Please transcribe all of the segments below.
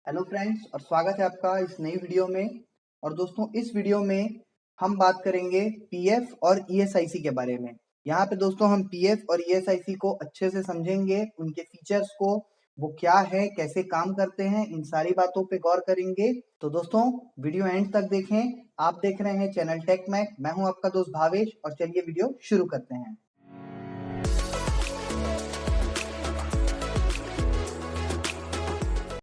Hello friends और स्वागत है आपका इस नई वीडियो में। और दोस्तों इस वीडियो में हम बात करेंगे पीएफ और ईएसआईसी के बारे में। यहाँ पे दोस्तों हम पीएफ और ईएसआईसी को अच्छे से समझेंगे, उनके फीचर्स को, वो क्या है, कैसे काम करते हैं, इन सारी बातों पे गौर करेंगे। तो दोस्तों वीडियो एंड तक देखें। आप देख रहे हैं चैनल टेक मैक, मैं हूँ आपका दोस्त भावेश और चलिए वीडियो शुरू करते हैं।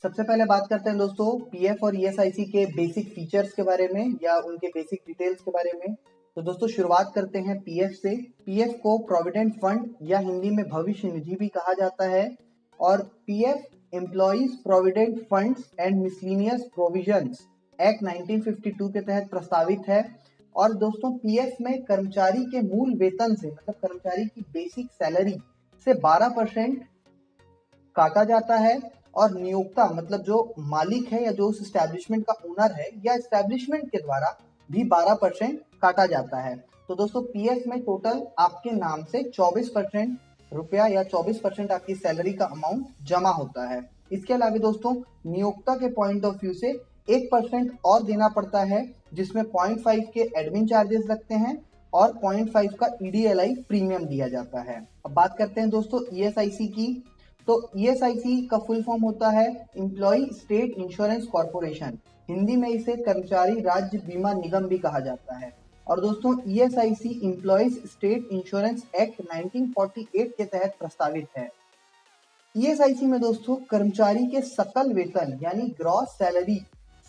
सबसे पहले बात करते हैं दोस्तों पीएफ और ईएसआईसी के बेसिक फीचर्स के बारे में या उनके बेसिक डिटेल्स के बारे में। तो दोस्तों शुरुआत करते हैं पीएफ से। पीएफ को प्रोविडेंट फंड या हिंदी में भविष्य निधि भी कहा जाता है और PF employees provident funds and miscellaneous provisions act 1952 के तहत प्रस्तावित है। और दोस्तों पीएफ में कर्मचारी के मूल वेतन से मतलब कर्मचारी की बेसिक सैलरी से 12% काटा जाता है और नियोक्ता मतलब जो मालिक है या जो उस एस्टेब्लिशमेंट का ओनर है या एस्टेब्लिशमेंट के द्वारा भी 12% काटा जाता है। तो दोस्तों पीएफ में टोटल आपके नाम से 24% रुपया या 24% आपकी सैलरी का अमाउंट जमा होता है। इसके अलावा दोस्तों नियोक्ता के पॉइंट ऑफ व्यू से 1% और देना पड़ता है, जिसमें 0.5 के एडमिन चार्जेस लगते हैं और 0.5 का ईडीएलआई प्रीमियम दिया जाता है। अब बात करते हैं दोस्तों ईएसआईसी की। तो ईएसआईसी का फुल फॉर्म होता है employ state insurance corporation, Hindi में इसे कर्मचारी राज्य बीमा निगम भी कहा जाता है। और दोस्तों ESIC employees state insurance act 1948 के तहत प्रस्तावित है। ईएसआईसी में दोस्तों कर्मचारी के सकल वेतन यानी ग्रॉस सैलरी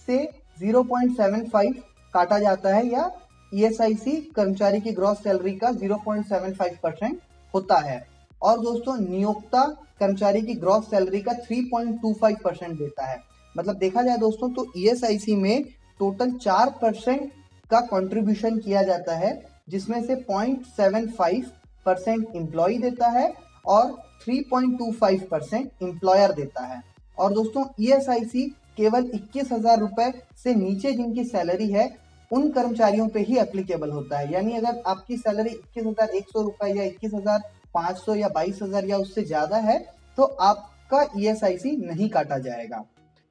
से 0.75 काटा जाता है या ईएसआईसी कर्मचारी की ग्रॉस सैलरी का 0.75% होता है। और दोस्तों नियोक्ता कर्मचारी की ग्रॉस सैलरी का 3.25% देता है। मतलब देखा जाए दोस्तों तो ईएसआईसी में टोटल 4% का कंट्रीब्यूशन किया जाता है, जिसमें से 0.75% एम्प्लॉय देता है और 3.25% एम्प्लॉयर देता है। और दोस्तों ईएसआईसी केवल 21,000 रुपए से नीचे जिनकी सैलरी है उन कर्मचारियों पे ही एप्लीकेबल होता है। यानी अगर आपकी सैलरी 21,100 रुपए या 21,500 या 22,000 या उससे ज्यादा है तो आपका ईएसआईसी नहीं काटा जाएगा।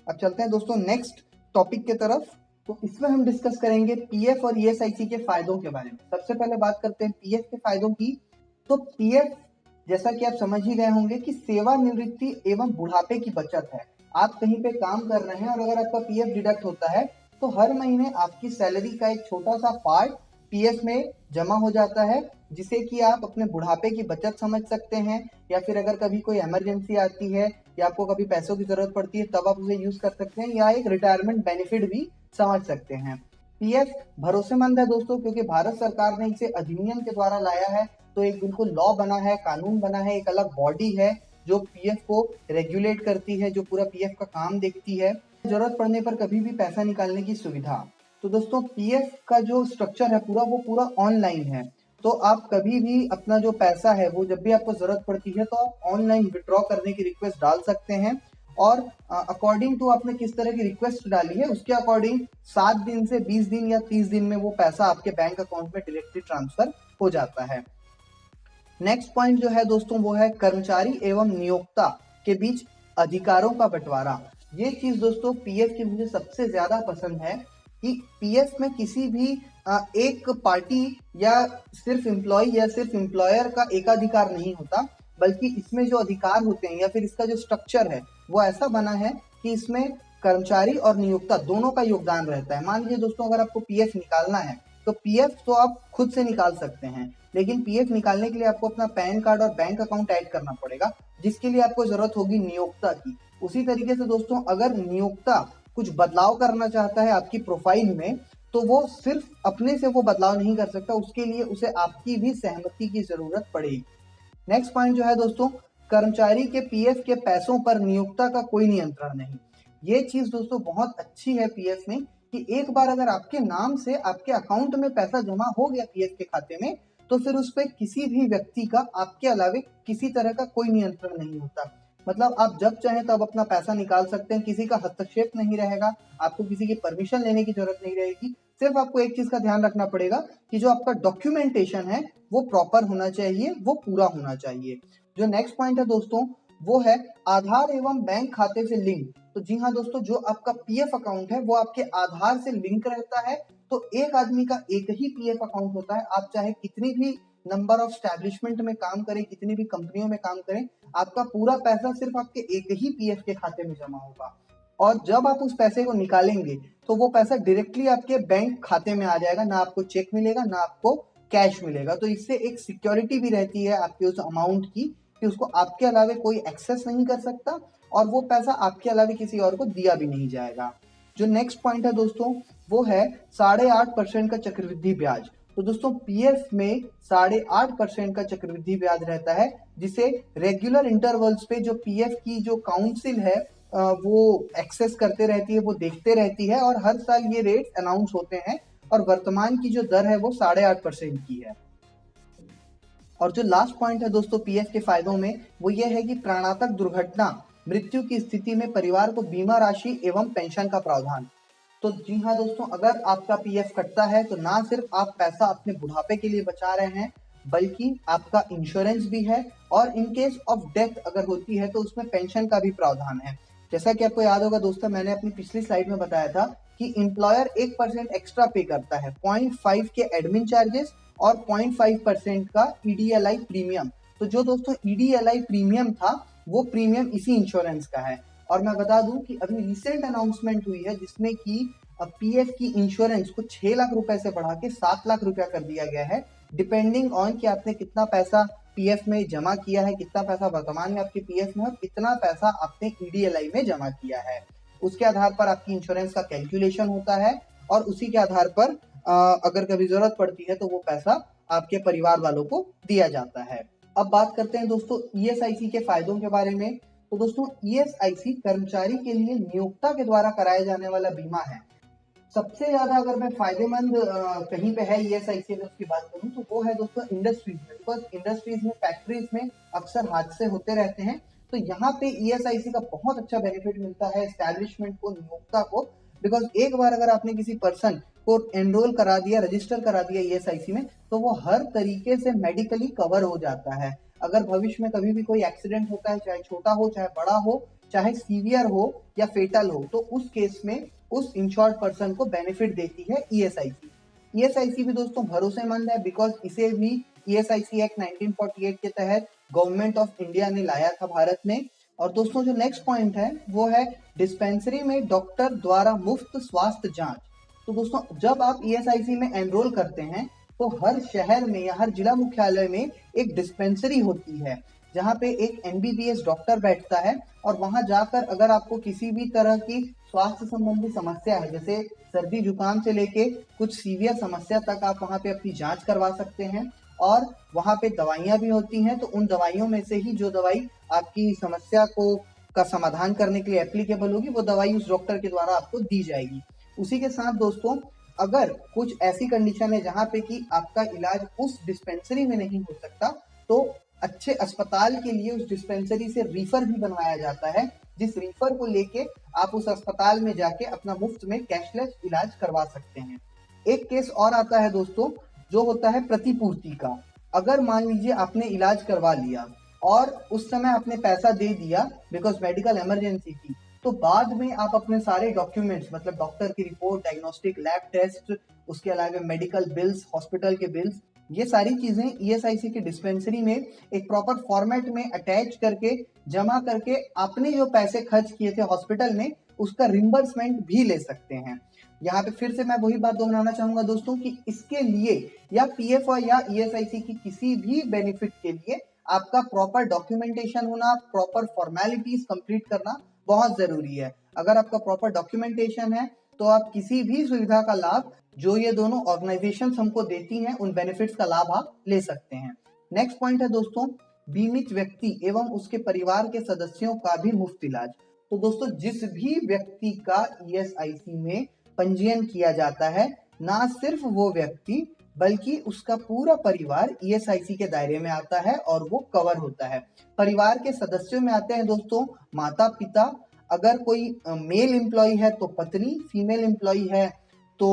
अब चलते हैं दोस्तों नेक्स्ट टॉपिक के तरफ। तो इसमें हम डिस्कस करेंगे पीएफ और ईएसआईसी के फायदों के बारे में। सबसे पहले बात करते हैं पीएफ के फायदों की। तो पीएफ जैसा कि आप समझ ही गए होंगे कि सेवानिवृत्ति एवं बुढ़ापे की बचत है। आप कहीं पे काम कर रहे हैं और अगर आपका पीएफ डिडक्ट होता है तो हर महीने आपकी सैलरी का एक छोटा सा पार्ट पीएफ में जमा हो जाता है, जिसे कि आप अपने बुढ़ापे की बचत समझ सकते हैं या फिर अगर कभी कोई इमरजेंसी आती है या आपको कभी पैसों की जरूरत पड़ती है तब आप उसे यूज कर सकते हैं या एक रिटायरमेंट बेनिफिट भी समझ सकते हैं। पीएफ भरोसेमंद है दोस्तों क्योंकि भारत सरकार ने इसे अधिनियम के द्वारा लाया है, तो एक बिल्कुल लॉ बना है, कानून बना है, एक अलग बॉडी है जो पीएफ को रेगुलेट करती है, जो पूरा पीएफ का काम देखती है। जरूरत पड़ने पर कभी भी पैसा निकालने की सुविधा। तो दोस्तों पीएफ का जो स्ट्रक्चर है वो पूरा ऑनलाइन है। तो आप कभी भी अपना जो पैसा है वो जब भी आपको जरूरत पड़ती है तो आप ऑनलाइन विड्रॉ करने की रिक्वेस्ट डाल सकते हैं और अकॉर्डिंग टू आपने किस तरह की रिक्वेस्ट डाली है उसके अकॉर्डिंग 7 दिन से 20 दिन या 30 दिन में वो पैसा आपके बैंक अकाउंट में डायरेक्टली ट्रांसफर हो जाता है। नेक्स्ट पॉइंट जो है दोस्तों वो है कर्मचारी एवं नियोक्ता के बीच अधिकारों का बंटवारा। ये चीज दोस्तों पीएफ की मुझे सबसे ज्यादा पसंद है कि पीएफ में किसी भी एक पार्टी या सिर्फ एम्प्लॉय या सिर्फ एम्प्लॉयर का एकाधिकार नहीं होता, बल्कि इसमें जो अधिकार होते हैं या फिर इसका जो स्ट्रक्चर है वो ऐसा बना है कि इसमें कर्मचारी और नियोक्ता दोनों का योगदान रहता है। मान लीजिए दोस्तों अगर आपको पीएफ निकालना है तो पीएफ तो आप खुद से निकाल सकते हैं, लेकिन पीएफ निकालने के लिए आपको अपना पैन कार्ड और बैंक अकाउंट ऐड करना पड़ेगा, जिसके लिए आपको जरूरत होगी नियोक्ता की। उसी तरीके से दोस्तों अगर नियोक्ता कुछ बदलाव करना चाहता है आपकी प्रोफाइल में तो वो सिर्फ अपने से वो बदलाव नहीं कर सकता, उसके लिए उसे आपकी भी सहमति की जरूरत पड़ेगी। नेक्स्ट पॉइंट जो है दोस्तों कर्मचारी के पीएफ के पैसों पर नियोक्ता का कोई नियंत्रण नहीं। ये चीज दोस्तों बहुत अच्छी है पीएफ में कि एक बार अगर आपके नाम से आपके अकाउंट में पैसा जमा हो गया पीएफ के खाते में तो फिर उस पर किसी भी व्यक्ति का आपके अलावे किसी तरह का कोई नियंत्रण नहीं होता। मतलब आप जब चाहें तब अपना पैसा निकाल सकते हैं, किसी का हस्तक्षेप नहीं रहेगा, आपको किसी की परमिशन लेने की जरूरत नहीं रहेगी। सिर्फ आपको एक चीज का ध्यान रखना पड़ेगा कि जो आपका डॉक्यूमेंटेशन है वो प्रॉपर होना चाहिए, वो पूरा होना चाहिए। जो नेक्स्ट पॉइंट है दोस्तों वो है आधार एवं बैंक खाते से लिंक। तो जी हाँ दोस्तों, जो आपका पीएफ अकाउंट है वो आपके आधार से लिंक रहता है। तो एक आदमी का एक ही पीएफ अकाउंट होता है। आप चाहे कितनी भी नंबर ऑफ स्टैब्लिशमेंट में काम करें, कितनी भी कंपनियों में काम करें, आपका पूरा पैसा सिर्फ आपके एक ही पीएफ के खाते में जमा होगा। और जब आप उस पैसे को निकालेंगे तो वो पैसा डायरेक्टली आपके बैंक खाते में आ जाएगा, ना आपको चेक मिलेगा ना आपको कैश मिलेगा। तो इससे एक सिक्योरिटी भी रहती है आपके उस अमाउंट की कि उसको आपके अलावे कोई एक्सेस नहीं कर सकता और वो पैसा आपके अलावे किसी और को दिया भी नहीं जाएगा। जो नेक्स्ट पॉइंट है दोस्तों, वो है 8.5% का चक्रवृद्धि ब्याज। तो दोस्तों पीएफ में 8.5% का चक्रवृद्धि ब्याज रहता है, जिसे रेगुलर इंटरवल्स पे जो पीएफ की जो काउंसिल है वो एक्सेस करते रहती है, वो देखते रहती है और हर साल ये रेट अनाउंस होते हैं और वर्तमान की जो दर है वो 8.5% की है। और जो लास्ट पॉइंट है दोस्तों पीएफ के फायदों में, वो ये है कि प्राणांतक दुर्घटना मृत्यु की स्थिति में परिवार को बीमा राशि एवं पेंशन का प्रावधान। तो जी हाँ दोस्तों, अगर आपका पीएफ कटता है तो ना सिर्फ आप पैसा अपने बुढ़ापे के लिए बचा रहे हैं, बल्कि आपका इंश्योरेंस भी है और इन केस ऑफ डेथ अगर होती है तो उसमें पेंशन का भी प्रावधान है। जैसा कि आपको याद होगा दोस्तों, मैंने अपनी पिछली स्लाइड में बताया था कि एम्प्लॉयर 1% एक्स्ट्रा पे करता है, 0.5 के एडमिन चार्जेस और 0.5% का ईडीएलआई प्रीमियम। तो जो दोस्तों ईडीएलआई प्रीमियम था वो प्रीमियम इसी इंश्योरेंस का है। और मैं बता दूं कि अभी रिसेंट अनाउंसमेंट हुई है जिसमें कि पीएफ की इंश्योरेंस को 6 लाख रुपए से बढ़ा के 7 लाख रुपया कर दिया गया है, डिपेंडिंग ऑन कि आपने कितना पैसा पीएफ में जमा किया है, कितना पैसा वर्तमान में आपके पीएफ में और कितना पैसा आपने ईडीएलआई में जमा किया है। उसके आधार पर आपकी इंश्योरेंस का कैलकुलेशन होता है और उसी के आधार पर अगर कभी जरूरत पड़ती है तो वो पैसा आपके परिवार वालों को दिया जाता है। अब बात करते हैं दोस्तों ईएसआईसी के फायदों के बारे में। तो दोस्तों ईएसआईसी कर्मचारी के लिए नियोक्ता के द्वारा कराया जाने वाला बीमा है। सबसे ज्यादा अगर मैं फायदेमंद कहीं पे है ईएसआईसी अगर उसकी बात करूं तो वो है दोस्तों इंडस्ट्रीज में, बिकॉज इंडस्ट्रीज में फैक्ट्रीज में अक्सर हादसे होते रहते हैं। तो यहाँ पे ईएसआईसी का बहुत अच्छा बेनिफिट मिलता है एस्टैब्लिशमेंट को, नियोक्ता को, बिकॉज एक बार अगर आपने किसी पर्सन को एनरोल करा दिया, रजिस्टर करा दिया ईएसआईसी में, तो वो हर तरीके से मेडिकली कवर हो जाता है। अगर भविष्य में कभी भी कोई एक्सीडेंट होता है, चाहे छोटा हो चाहे बड़ा हो, चाहे सीवियर हो या फेटल हो, तो उस केस में उस इंश्योर्ड पर्सन को बेनिफिट देती है ईएसआईसी। ईएसआईसी भी दोस्तों भरोसेमंद है बिकॉज इसे भी ईएसआईसी एक्ट 1948 के तहत गवर्नमेंट ऑफ इंडिया ने लाया था भारत में। और दोस्तों जो नेक्स्ट पॉइंट है वो है डिस्पेंसरी में डॉक्टर द्वारा मुफ्त स्वास्थ्य जांच। तो दोस्तों जब आप ईएसआईसी में एनरोल करते हैं तो हर शहर में या हर जिला मुख्यालय में एक डिस्पेंसरी होती है जहाँ पे एक एमबीबीएस डॉक्टर बैठता है और वहां जाकर अगर आपको किसी भी तरह की स्वास्थ्य संबंधी समस्या है, जैसे सर्दी जुकाम से लेके कुछ सीवियर समस्या तक, आप वहां पे अपनी जांच करवा सकते हैं। और वहां पे दवाइयां भी होती हैं, तो उन दवाइयों में से ही जो दवाई आपकी समस्या को का समाधान करने के लिए एप्लीकेबल होगी वो दवाई उस डॉक्टर के द्वारा आपको दी जाएगी। उसी के साथ दोस्तों अगर कुछ ऐसी कंडीशन है जहाँ पे कि आपका इलाज उस डिस्पेंसरी में नहीं हो सकता, तो अच्छे अस्पताल के लिए उस डिस्पेंसरी से रिफर भी बनवाया जाता है, जिस रिफर को लेके आप उस अस्पताल में जाके अपना मुफ्त में कैशलेस इलाज करवा सकते हैं। एक केस और आता है दोस्तों जो होता है प्रतिपूर्ति का। अगर मान लीजिए आपने इलाज करवा लिया और उस समय आपने पैसा दे दिया बिकॉज मेडिकल इमरजेंसी थी, तो बाद में आप अपने सारे डॉक्यूमेंट्स, मतलब डॉक्टर की रिपोर्ट, डायग्नोस्टिक लैब टेस्ट, उसके अलावा मेडिकल बिल्स, हॉस्पिटल के बिल्स, ये सारी चीजें ईएसआईसी की डिस्पेंसरी में एक प्रॉपर फॉर्मेट में अटैच करके जमा करके आपने जो पैसे खर्च किए थे हॉस्पिटल में उसका रिम्बर्समेंट भी ले सकते हैं। यहाँ पे फिर से मैं वही बात दोहराना चाहूंगा दोस्तों कि इसके लिए या पीएफ और या ईएसआईसी की किसी भी बेनिफिट के लिए आपका प्रॉपर डॉक्यूमेंटेशन होना, प्रॉपर फॉर्मेलिटीज कंप्लीट करना बहुत जरूरी है। अगर आपका प्रॉपर डॉक्यूमेंटेशन है तो आप किसी भी सुविधा का लाभ जो ये दोनों ऑर्गेनाइजेशन हमको देती हैं उन बेनिफिट्स का लाभ आप ले सकते हैं। नेक्स्ट पॉइंट है दोस्तों बीमित व्यक्ति एवं उसके परिवार के सदस्यों का भी मुफ्त इलाज। तो दोस्तों जिस भी व्यक्ति का ईएसआईसी में पंजीयन किया जाता है, ना सिर्फ वो व्यक्ति बल्कि उसका पूरा परिवार ईएसआईसी के दायरे में आता है और वो कवर होता है। परिवार के सदस्यों में आते हैं दोस्तों माता पिता, अगर कोई मेल एम्प्लॉय है तो पत्नी, फीमेल एम्प्लॉय है तो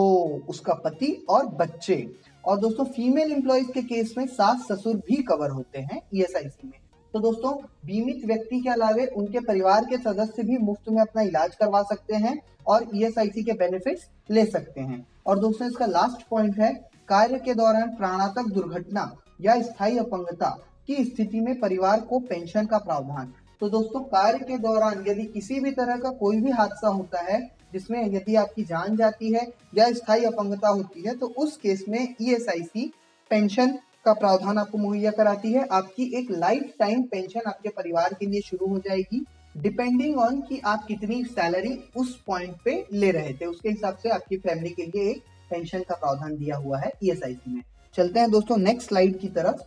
उसका पति और बच्चे। और दोस्तों फीमेल एम्प्लॉयज के केस में सास ससुर भी कवर होते हैं ईएसआईसी में। तो दोस्तों बीमित व्यक्ति के अलावे उनके परिवार के सदस्य भी मुफ्त में अपना इलाज करवा सकते हैं और ईएसआईसी के बेनिफिट्स ले सकते हैं। और दोस्तों इसका लास्ट पॉइंट है, कार्य के दौरान प्राणांतक दुर्घटना या स्थायी अपंगता की स्थिति में परिवार को पेंशन का प्रावधान। तो दोस्तों कार्य के दौरान यदि किसी भी तरह का कोई भी हादसा होता है जिसमें यदि आपकी जान जाती है या स्थायी अपंगता होती है, तो उस केस में ईएसआईसी पेंशन का प्रावधान आपको मुहैया कराती है। आपकी एक लाइफ टाइम पेंशन आपके परिवार के लिए शुरू हो जाएगी, डिपेंडिंग ऑन कि आप कितनी सैलरी उस पॉइंट पे ले रहे थे, उसके हिसाब से आपकी फैमिली के लिए एक पेंशन का प्रावधान दिया हुआ है ईएसआईसी में। चलते हैं दोस्तों नेक्स्ट स्लाइड की तरफ,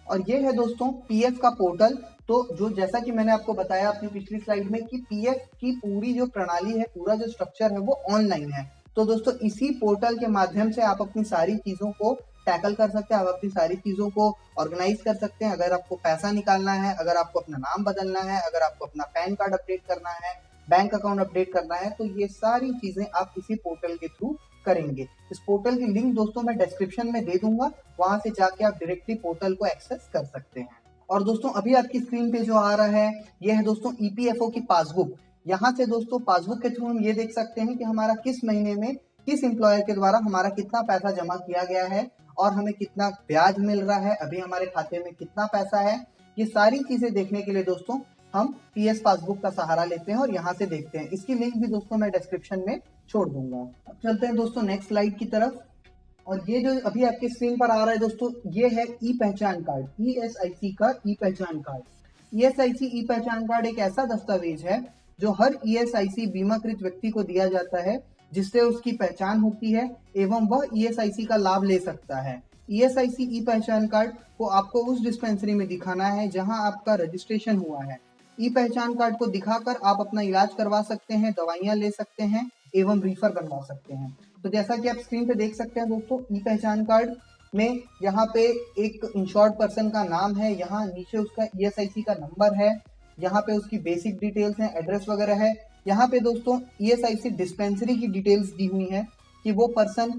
और ये है दोस्तों पीएफ का पोर्टल। तो जो जैसा कि मैंने आपको बताया अपनी पिछली स्लाइड में कि पीएफ की पूरी जो प्रणाली है, पूरा जो स्ट्रक्चर है वो ऑनलाइन है। तो दोस्तों इसी पोर्टल के माध्यम से आप अपनी सारी चीजों को टैकल कर सकते हैं, आप अपनी सारी चीजों को ऑर्गेनाइज कर सकते हैं। अगर आपको पैसा निकालना है, अगर आपको अपना नाम बदलना है, अगर आपको अपना पैन कार्ड अपडेट करना है, बैंक अकाउंट अपडेट करना है, तो ये सारी चीजें आप इसी पोर्टल के थ्रू करेंगे। इस पोर्टल की लिंक दोस्तों मैं डिस्क्रिप्शन में दे दूंगा, वहां से जाके आप डायरेक्टली पोर्टल को एक्सेस कर सकते हैं। और दोस्तों अभी आपकी स्क्रीन पे जो आ रहा है ये है दोस्तों ईपीएफओ की पासबुक। यहाँ से दोस्तों पासबुक के थ्रू हम ये देख सकते हैं कि हमारा किस महीने में किस एम्प्लॉयर के द्वारा हमारा कितना पैसा जमा किया गया है और हमें कितना ब्याज मिल रहा है, अभी हमारे खाते में कितना पैसा है। ये सारी चीजें देखने के लिए दोस्तों हम पीएस पासबुक का सहारा लेते हैं और यहाँ से देखते हैं। इसकी लिंक भी दोस्तों मैं डिस्क्रिप्शन में छोड़ दूंगा। अब चलते हैं दोस्तों नेक्स्ट स्लाइड की तरफ, और ये जो अभी आपके स्क्रीन पर आ रहा है दोस्तों, ये है ई पहचान कार्ड, ईएसआईसी का ई पहचान कार्ड। ईएसआईसी ई पहचान कार्ड एक ऐसा दस्तावेज है जो हर ईएसआईसी बीमाकृत व्यक्ति को दिया जाता है, जिससे उसकी पहचान होती है एवं वह ईएसआईसी का लाभ ले सकता है। ईएसआईसी ई पहचान कार्ड को आपको उस डिस्पेंसरी में दिखाना है जहां आपका रजिस्ट्रेशन हुआ है। ई पहचान कार्ड को दिखाकर आप अपना इलाज करवा सकते हैं, दवाइयां ले सकते हैं एवं रिफर बनवा सकते हैं। तो जैसा कि आप स्क्रीन पे देख सकते हैं दोस्तों, ई पहचान कार्ड में यहाँ पे एक इंश्योर्ड पर्सन का नाम है, यहाँ नीचे उसका ईएसआईसी का नंबर है, यहाँ पे उसकी बेसिक डिटेल्स हैं, एड्रेस वगैरह है। यहाँ पे दोस्तों ईएसआईसी डिस्पेंसरी की डिटेल्स दी हुई हैं कि वो पर्सन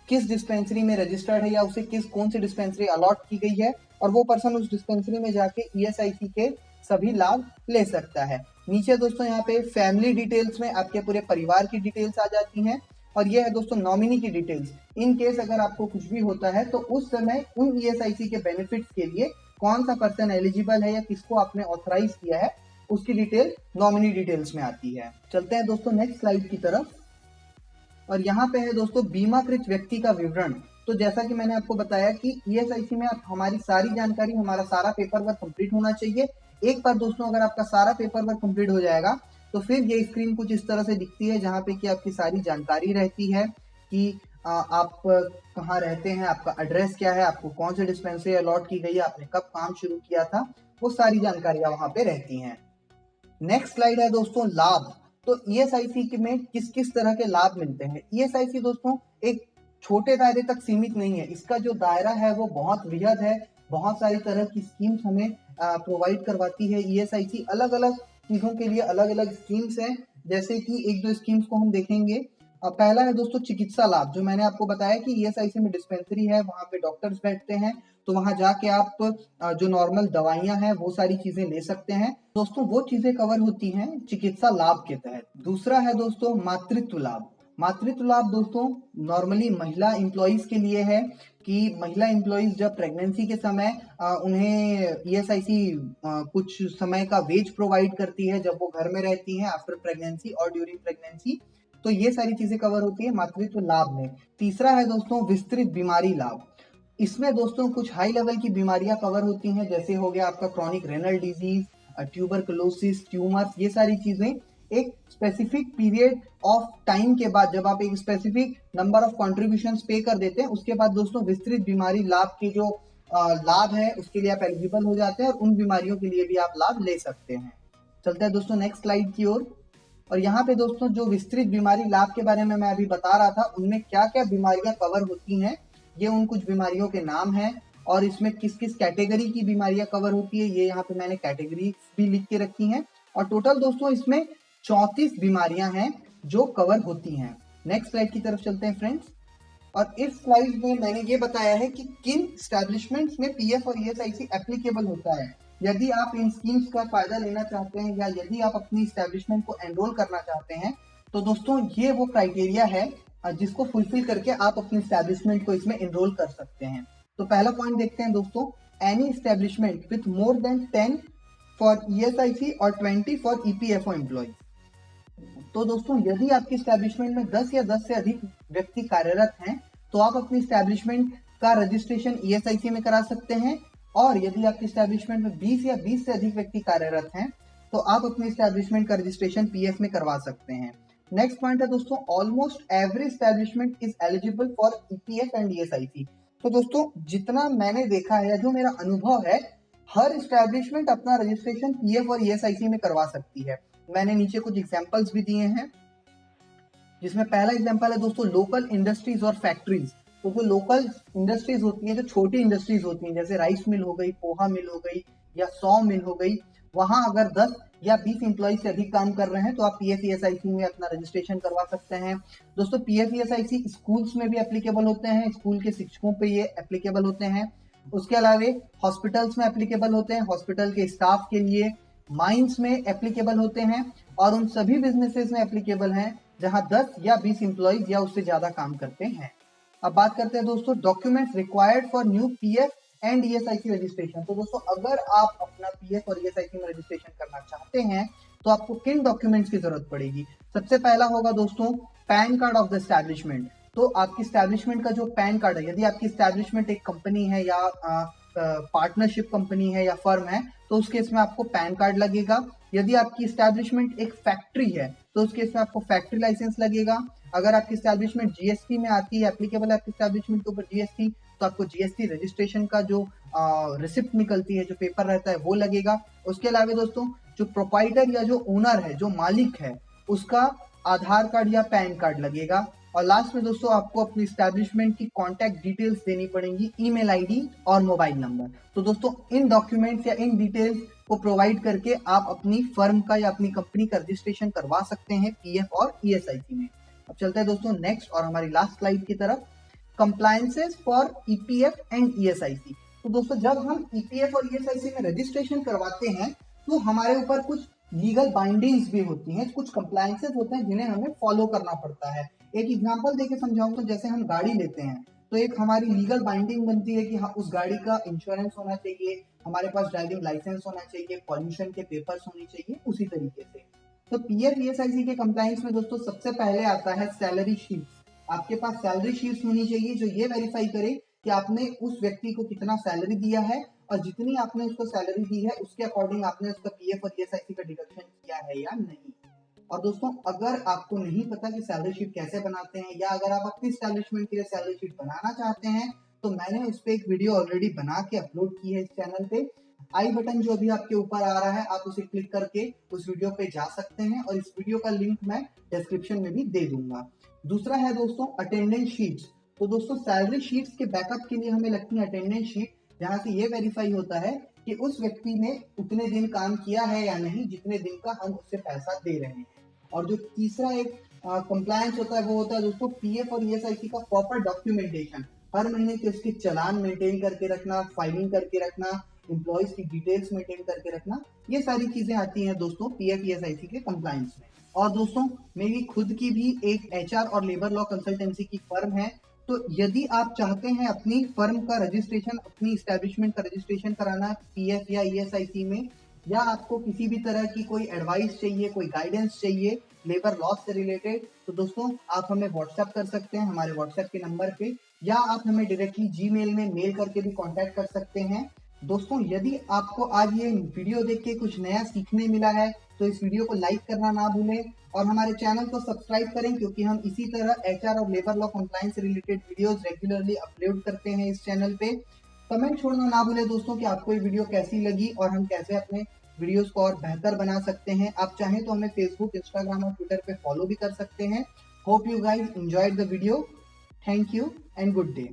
किस डिस्पेंसरी में रजिस्टर्ड है या उसे कौन सी डिस्पेंसरी अलॉट की गई है, और वो पर्सन उस डिस्पेंसरी में जाके ईएसआईसी के सभी लाभ ले सकता है। नीचे दोस्तों यहाँ पे फैमिली डिटेल्स में आपके पूरे परिवार की डिटेल्स आ जाती हैं, और ये है दोस्तों नॉमिनी की डिटेल्स। इन केस अगर आपको कुछ भी होता है तो उस समय उन ईएसआईसी के बेनिफिट्स के लिए कौन सा पर्सन एलिजिबल है या किसको आपने ऑथराइज किया है, उसकी डिटेल नॉमिनी डिटेल्स में आती है। चलते हैं दोस्तों नेक्स्ट स्लाइड की तरफ, और यहाँ पे है दोस्तों बीमाकृत व्यक्ति का विवरण। तो जैसा कि मैंने आपको बताया कि ईएसआईसी में आप हमारी सारी जानकारी, हमारा सारा पेपर वर्क कंप्लीट होना चाहिए। एक बार दोस्तों अगर आपका सारा पेपर वर्क कंप्लीट हो जाएगा तो फिर ये स्क्रीन कुछ इस तरह से दिखती है, जहाँ पे कि आपकी सारी जानकारी रहती है कि आप कहाँ रहते हैं, आपका एड्रेस क्या है, आपको कौन सी डिस्पेंसरी अलॉट की गई है, आपने कब काम शुरू किया था, वो सारी जानकारियां वहाँ पे रहती हैं। नेक्स्ट स्लाइड है दोस्तों लाभ। तो ईएसआईसी में किस किस तरह के लाभ मिलते हैं। ईएसआईसी दोस्तों एक छोटे दायरे तक सीमित नहीं है, इसका जो दायरा है वो बहुत वृहद है। बहुत सारी तरह की स्कीम्स हमें प्रोवाइड करवाती है ईएसआईसी। अलग अलग चीजों के लिए अलग अलग स्कीम्स हैं, जैसे कि एक दो स्कीम्स को हम देखेंगे। पहला है दोस्तों चिकित्सा लाभ, जो मैंने आपको बताया कि ईएसआईसी में डिस्पेंसरी है, वहाँ पे डॉक्टर्स बैठते हैं, तो वहाँ जाके आप जो नॉर्मल दवाइयां हैं वो सारी चीजें ले सकते हैं। दोस्तों वो चीजें कवर होती हैं चिकित्सा लाभ के तहत। दूसरा है दोस्तों मातृत्व लाभ। मातृत्व लाभ दोस्तों नॉर्मली महिला एम्प्लॉइज के लिए है कि महिला एम्प्लॉइज जब प्रेगनेंसी के समय उन्हें ईएसआईसी कुछ समय का वेज प्रोवाइड करती है जब वो घर में रहती हैं आफ्टर प्रेगनेंसी और ड्यूरिंग प्रेगनेंसी। तो ये सारी चीजें कवर होती है मातृत्व लाभ में। तीसरा है दोस्तों विस्तृत बीमारी लाभ। इसमें दोस्तों कुछ हाई लेवल की बीमारियां कवर होती हैं, जैसे हो गया आपका chronic renal disease, tuberculosis, tumours. ये सारी चीजें एक स्पेसिफिक पीरियड ऑफ टाइम के बाद, जब आप एक स्पेसिफिक नंबर ऑफ कॉन्ट्रीब्यूशंस पे कर देते हैं, उसके बाद दोस्तों विस्तृत बीमारी लाभ के जो लाभ है उसके लिए आप एलिजिबल हो जाते हैं और उन बीमारियों के लिए भी आप लाभ ले सकते हैं। चलते हैं दोस्तों नेक्स्ट स्लाइड की ओर, और यहाँ पे दोस्तों जो विस्तृत बीमारी लाभ के बारे में मैं अभी बता रहा था, उनमें क्या क्या बीमारियां कवर होती हैं, ये उन कुछ बीमारियों के नाम हैं, और इसमें किस किस कैटेगरी की बीमारियां कवर होती है ये यहाँ पे मैंने कैटेगरी भी लिख के रखी हैं। और टोटल दोस्तों इसमें 34 बीमारियां हैं जो कवर होती हैं। नेक्स्ट स्लाइड की तरफ चलते हैं फ्रेंड्स, और इस स्लाइड में मैंने ये बताया है कि किन एस्टैब्लिशमेंट्स में पीएफ और ईएसआईसी एप्लीकेबल होता है। यदि आप इन स्कीम्स का फायदा लेना चाहते हैं या यदि आप अपनी स्टैब्लिशमेंट को एनरोल करना चाहते हैं, तो दोस्तों ये वो क्राइटेरिया है जिसको फुलफिल करके आप अपनी स्टैब्लिशमेंट को इसमें एनरोल कर सकते हैं। तो पहला पॉइंट देखते हैं दोस्तों, any establishment with more than 10 for ESIC और 20 फॉर EPFO एम्प्लॉइज। तो दोस्तों यदि आपकी स्टैब्लिशमेंट में 10 या 10 से अधिक व्यक्ति कार्यरत हैं, तो आप अपनी स्टैब्लिशमेंट का रजिस्ट्रेशन ESIC में करा सकते हैं, और यदि आपकी स्टैब्लिशमेंट में 20 या 20 से अधिक व्यक्ति कार्यरत हैं, तो आप अपनी स्टैब्लिशमेंट का रजिस्ट्रेशन PF में करवा सकते हैं। नेक्स्ट पॉइंट है दोस्तों, almost every establishment is eligible for EPF and ESIC। तो दोस्तों जितना मैंने देखा है, जो मेरा अनुभव है, हर स्टैब्लिशमेंट अपना रजिस्ट्रेशन PF और ESIC में करवा सकती है। मैंने नीचे कुछ एग्जांपल्स भी दिए हैं, जिसमें पहला एग्जांपल है दोस्तों लोकल इंडस्ट्रीज और फैक्ट्रीज। तो जो लोकल इंडस्ट्रीज होती हैं, जो छोटी इंडस्ट्रीज होती हैं, जैसे राइस मिल हो गई, पोहा मिल हो गई या सॉ मिल हो गई, वहां अगर 10 या 20 एम्प्लॉय से अधिक काम कर रहे हैं तो आप PF ESIC में अपना रजिस्ट्रेशन करवा सकते हैं। दोस्तों PF ESIC स्कूल्स में भी एप्लीकेबल होते हैं, स्कूल के शिक्षकों पे ये एप्लीकेबल होते हैं। उसके अलावा हॉस्पिटल्स में एप्लीकेबल होते हैं, हॉस्पिटल के स्टाफ के लिए, माइंस में एप्लीकेबल होते हैं, और उन सभी बिजनेसेस में एप्लीकेबल हैं जहां 10 या 20 एम्प्लॉइज या उससे ज्यादा काम करते हैं। अब बात करते हैं दोस्तों documents required for new PF and ESIC registration. तो दोस्तों अगर आप अपना PF और ESIC में रजिस्ट्रेशन करना चाहते हैं, तो आपको किन डॉक्यूमेंट्स की जरूरत पड़ेगी? सबसे पहला होगा दोस्तों pan card of the establishment. तो आपकी स्टैब्लिशमेंट का जो पैन कार्ड है, यदि आपकी स्टैब्लिशमेंट एक कंपनी है या पार्टनरशिप कंपनी है या फर्म है, तो उस केस में आपको पैन कार्ड लगेगा। यदि आपकी स्टैब्लिशमेंट एक फैक्ट्री है, तो उस केस में आपको फैक्ट्री लाइसेंस लगेगा। अगर आपकी स्टैब्लिशमेंट GST में आती है, एप्लीकेबल है आपकी स्टैब्लिशमेंट के ऊपर GST, तो आपको GST रजिस्ट्रेशन का जो रिसिप्ट निकलती है, जो पेपर रहता है, वो लगेगा। उसके अलावा दोस्तों जो प्रोपाइटर या जो ओनर है, जो मालिक है, उसका आधार कार्ड या पैन कार्ड लगेगा। और लास्ट में दोस्तों आपको अपनी स्टैब्लिशमेंट की कॉन्टैक्ट डिटेल्स देनी पड़ेंगी, ईमेल ID और मोबाइल नंबर। तो दोस्तों इन डॉक्यूमेंट्स या इन डिटेल्स को प्रोवाइड करके आप अपनी फर्म का या अपनी कंपनी का रजिस्ट्रेशन करवा सकते हैं PF और ESIC में। अब चलते हैं दोस्तों नेक्स्ट और हमारी लास्ट स्लाइड की तरफ, compliances for EPF and ESIC। तो दोस्तों जब हम EPF और ESIC में रजिस्ट्रेशन करवाते हैं, तो हमारे ऊपर कुछ लीगल बाइंडिंग्स भी होती हैं, कुछ कंप्लायंसेस होते हैं जिन्हें हमें फॉलो करना पड़ता है। एक एग्जांपल देके समझाऊं तो जैसे हम गाड़ी लेते हैं, तो एक हमारी लीगल बाइंडिंग बनती है कि हाँ उस गाड़ी का इंश्योरेंस होना चाहिए, हमारे पास ड्राइविंग लाइसेंस होना चाहिए, पॉल्यूशन के पेपर्स होने चाहिए, उसी तरीके से। तो PF ESIC के कंप्लायंस में दोस्तों सबसे पहले आता है सैलरी शीट्स। आपके पास सैलरी शीट्स होनी चाहिए जो ये वेरीफाई करे कि आपने उस व्यक्ति को कितना सैलरी दिया है, और जितनी आपने उसको सैलरी दी है उसके अकॉर्डिंग आपने उसका PF और ESIC का डिडक्शन किया है या नहीं। और दोस्तों अगर आपको नहीं पता कि सैलरी शीट कैसे बनाते हैं, या अगर आप अपनी एस्टैब्लिशमेंट के लिए सैलरी शीट बनाना चाहते हैं, तो मैंने उस पर एक वीडियो ऑलरेडी बना के अपलोड की है इस चैनल पे। आई बटन जो अभी आपके ऊपर आ रहा है, आप उसे क्लिक करके उस वीडियो पे जा सकते हैं, और इस वीडियो का लिंक मैं डिस्क्रिप्शन में भी दे दूंगा। दूसरा है दोस्तों अटेंडेंस शीट्स। तो दोस्तों सैलरी शीट्स के बैकअप के लिए हमें लगती है अटेंडेंस शीट, जहां से ये वेरीफाई होता है कि उस व्यक्ति ने उतने दिन काम किया है या नहीं जितने दिन का हम उससे पैसा दे रहे हैं। और जो तीसरा एक कंप्लायंस होता है, वो होता है दोस्तों PF और ESIC का प्रॉपर डॉक्यूमेंटेशन। हर महीने के उसके चालान मेंटेन करके रखना, फाइलिंग करके रखना, एम्प्लॉयज की डिटेल्स मेंटेन करके रखना, ये सारी चीजें आती हैं दोस्तों PF ESIC के कंप्लायंस में। और दोस्तों मेरी खुद की भी एक HR और लेबर लॉ कंसल्टेंसी की फर्म है, तो यदि आप चाहते हैं अपनी फर्म का रजिस्ट्रेशन, अपनी एस्टैब्लिशमेंट का रजिस्ट्रेशन कराना PF या ESIC में, या आपको किसी भी तरह की कोई एडवाइस चाहिए, कोई गाइडेंस चाहिए लेबर लॉ से रिलेटेड, तो दोस्तों आप हमें व्हाट्सएप कर सकते हैं हमारे व्हाट्सएप के नंबर पे, या आप हमें डायरेक्टली Gmail में मेल करके भी कांटेक्ट कर सकते हैं। दोस्तों यदि आपको आज ये वीडियो देख के कुछ नया सीखने मिला है, तो इस वीडियो को लाइक करना ना भूलें, और हमारे चैनल को सब्सक्राइब करें, क्योंकि हम इसी तरह HR और लेबर लॉ कंप्लायंस से रिलेटेड वीडियोस रेगुलरली अपलोड करते हैं इस चैनल पे। कमेंट छोड़ना ना भूलें दोस्तों कि आपको ये वीडियो कैसी लगी और हम कैसे अपने वीडियोस को और बेहतर बना सकते हैं। आप चाहें तो हमें फेसबुक, इंस्टाग्राम और ट्विटर पे फॉलो भी कर सकते हैं। Hope you guys enjoyed the video. Thank you and good day.